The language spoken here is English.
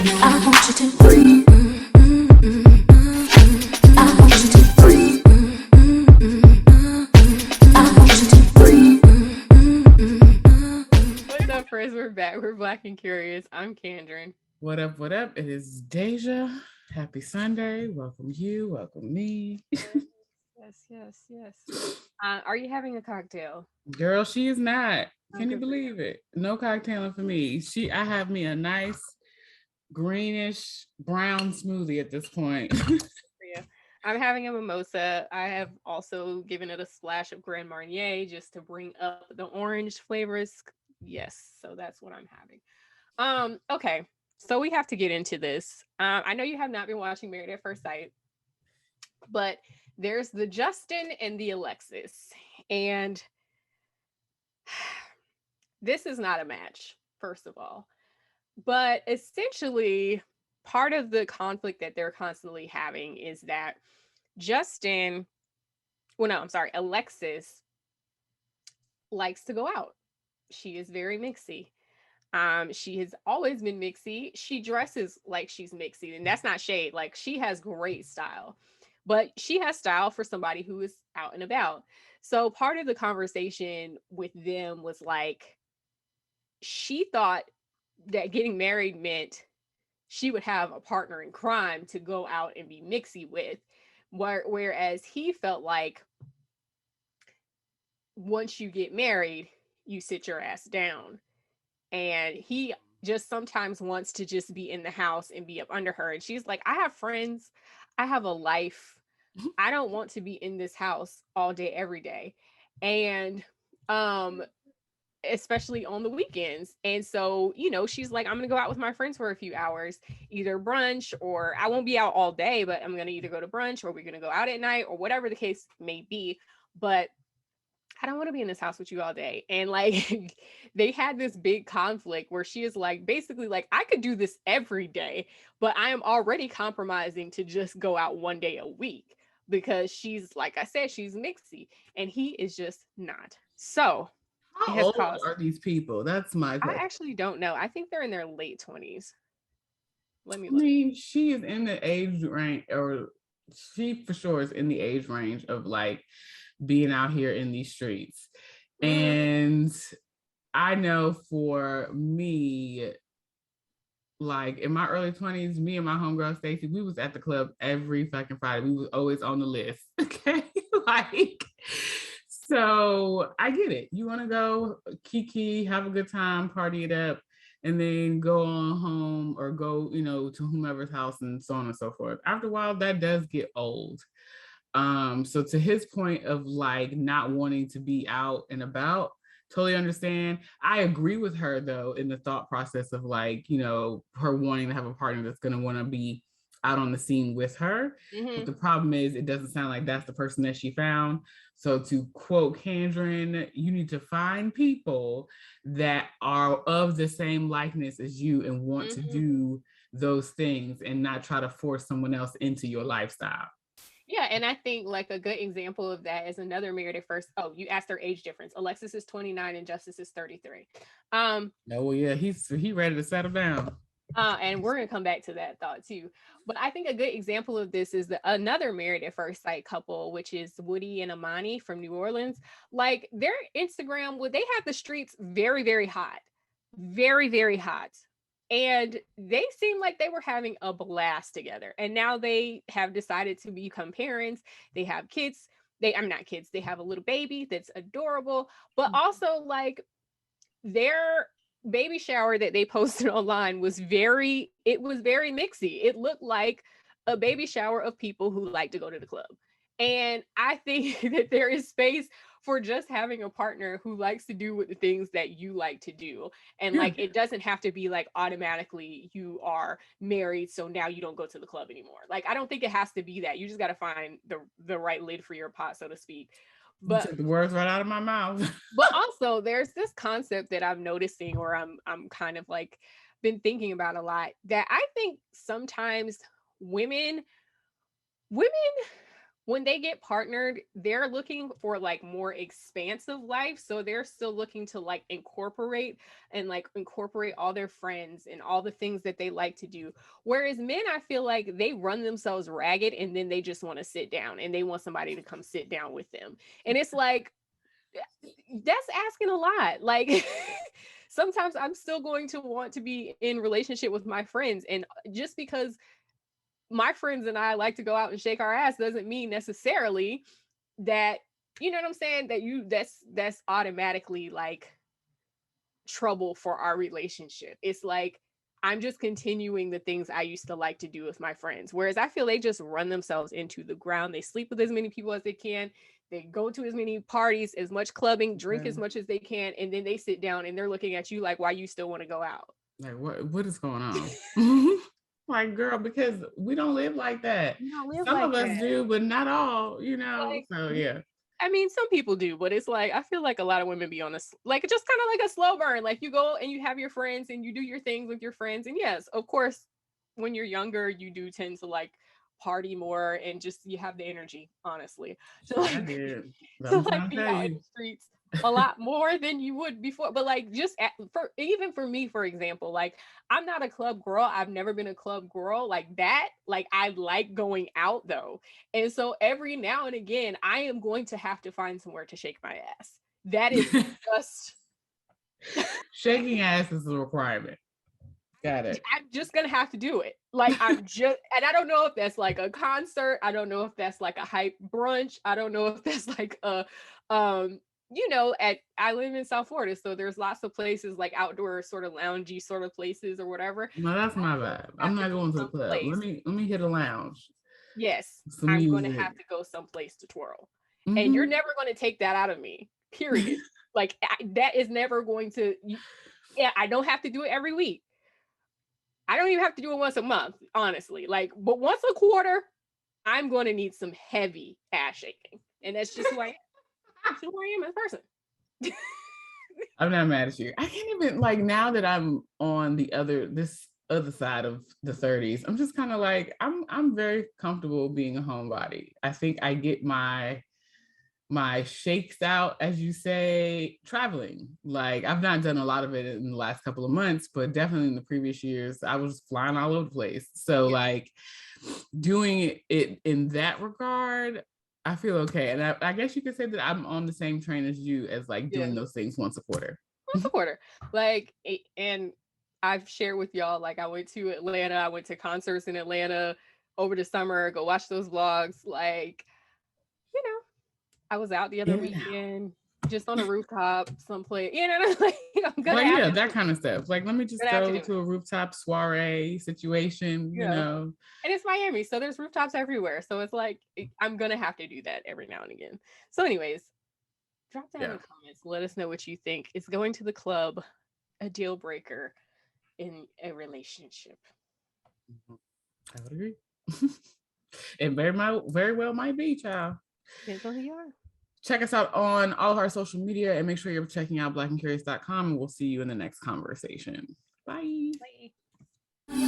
I want you to breathe. I want you to breathe. I want you to breathe. What's up, friends? We're back. We're Black and Curious. I'm Kandron. What up? What up? It is Dehjai. Happy Sunday. Welcome you. Welcome me. Yes. Are you having a cocktail? Girl, she is not. Oh, Can you good for you. believe it? No cocktailing for me. I have me a nice greenish brown smoothie at this point. For you. I'm having a mimosa. I have also given it a splash of Grand Marnier just to bring up the orange flavors. Yes, so that's what I'm having. Okay. So we have to get into this. I know you have not been watching Married at First Sight, but there's the Justin and the Alexis. And this is not a match, first of all. But essentially, part of the conflict that they're constantly having is that Justin, well, no, I'm sorry, Alexis likes to go out. She is very mixy. She has always been mixy. She dresses like she's mixy, and that's not shade. Like, she has great style, but she has style for somebody who is out and about. So part of the conversation with them was like, she thought that getting married meant she would have a partner in crime to go out and be mixy with. Whereas he felt like once you get married, you sit your ass down. And he just sometimes wants to just be in the house and be up under her. And she's like, I have friends, I have a life. I don't want to be in this house all day, every day. And um, especially on the weekends. And so, she's like, I'm going to go out with my friends for a few hours, either brunch, or I won't be out all day, but I'm going to either go to brunch or we're going to go out at night or whatever the case may be. But I don't want to be in this house with you all day. And like, they had this big conflict where she is like, basically, like, I could do this every day, but I am already compromising to just go out one day a week because she's, like I said, she's mixy and he is just not. So it How has old caused, are these people? That's my I question. actually don't know. I think they're in their late 20s. Let me I look. mean, she is in the age range, or she for sure is in the age range of like being out here in these streets. Mm-hmm. And I know for me, like in my early 20s, me and my homegirl Stacy, we was at the club every fucking Friday. We was always on the list. Okay. Like, so I get it. You want to go kiki, have a good time, party it up, and then go on home or go, to whomever's house and so on and so forth. After a while, that does get old. So to his point of like not wanting to be out and about, totally understand. I agree with her though in the thought process of like, her wanting to have a partner that's going to want to be out on the scene with her. But Mm-hmm. the problem is it doesn't sound like that's the person that she found. So to quote Kandron, you need to find people that are of the same likeness as you and want to Mm-hmm. do those things and not try to force someone else into your lifestyle. Yeah, and I think like a good example of that is another Married at First. Oh, you asked their age difference. Alexis is 29 and Justice is 33. Um, No, well, yeah, he ready to settle down. and we're gonna come back to that thought too. But I think a good example of this is another Married at First Sight couple, which is Woody and Amani from New Orleans. Like their Instagram, would they have the streets very, very hot, very, very hot. And they seemed like they were having a blast together. And now they have decided to become parents. They have kids. I'm not kids, they have a little baby that's adorable, but also like their baby shower that they posted online was very mixy. It looked like a baby shower of people who like to go to the club. And I think that there is space for just having a partner who likes to do with the things that you like to do. And Yeah, like it doesn't have to be like automatically you are married so now you don't go to the club anymore. Like I don't think it has to be that. You just got to find the right lid for your pot, so to speak. you But took the words right out of my mouth. but also there's this concept that I'm noticing or I'm kind of like been thinking about a lot that I think sometimes women women when they get partnered, they're looking for like more expansive life. So they're still looking to like incorporate all their friends and all the things that they like to do. Whereas men, I feel like they run themselves ragged and then they just want to sit down and they want somebody to come sit down with them. And it's like, that's asking a lot. Like sometimes I'm still going to want to be in relationship with my friends. And just because my friends and I like to go out and shake our ass doesn't mean necessarily that, you know what I'm saying, that that's automatically like trouble for our relationship. It's like I'm just continuing the things I used to like to do with my friends. Whereas I feel they just run themselves into the ground. They sleep with as many people as they can. They go to as many parties, as much clubbing, drink as much as they can, and then they sit down and they're looking at you like, why you still want to go out? Like, what is going on? Like, girl, because we don't live like that. Some of us do, but not all, you know. Like, so yeah. I mean, some people do, but it's like I feel like a lot of women be on this, like just kind of like a slow burn. Like you go and you have your friends and you do your things with your friends. And yes, of course, when you're younger, you do tend to like party more and just you have the energy, honestly. So like, to like be out in the streets a lot more than you would before. But like just for me, for example, like I'm not a club girl. I've never been a club girl like that. Like I like going out though. And so every now and again, I am going to have to find somewhere to shake my ass. That is just shaking ass is a requirement. Got it. I'm just gonna have to do it. Like and I don't know if that's like a concert. I don't know if that's like a hype brunch. I don't know if that's like a you know, I live in South Florida, so there's lots of places like outdoor sort of loungy sort of places or whatever. No, that's my vibe. I'm not going to the club. Let me hit a lounge. Yes, I'm going to have to go someplace to twirl. Mm-hmm. And you're never going to take that out of me, period. Like that is never going to, yeah, I don't have to do it every week. I don't even have to do it once a month, honestly. Like, but once a quarter, I'm going to need some heavy ass shaking. And that's just who I am. That's who I am as a person. I'm not mad at you. I can't even, like, now that I'm on this other side of the 30s, I'm just kind of like, I'm very comfortable being a homebody. I think I get my shakes out, as you say, traveling. Like I've not done a lot of it in the last couple of months, but definitely in the previous years, I was flying all over the place. So like doing it in that regard, I feel okay. And I guess you could say that I'm on the same train as you as like doing those things once a quarter. Once a quarter. Like, and I've shared with y'all, like I went to Atlanta, I went to concerts in Atlanta over the summer, go watch those vlogs. Like, you know, I was out the other weekend, just on a rooftop someplace, you know, like I'm gonna that kind of stuff. Like, let me just go to a rooftop soiree situation, you know. And it's Miami, so there's rooftops everywhere. So it's like I'm gonna have to do that every now and again. So, anyways, drop down in the comments. Let us know what you think. Is going to the club a deal breaker in a relationship? I would agree. It very well might be, child. Depends on who you are. Check us out on all of our social media and make sure you're checking out blackandcurious.com, and we'll see you in the next conversation. Bye. Bye.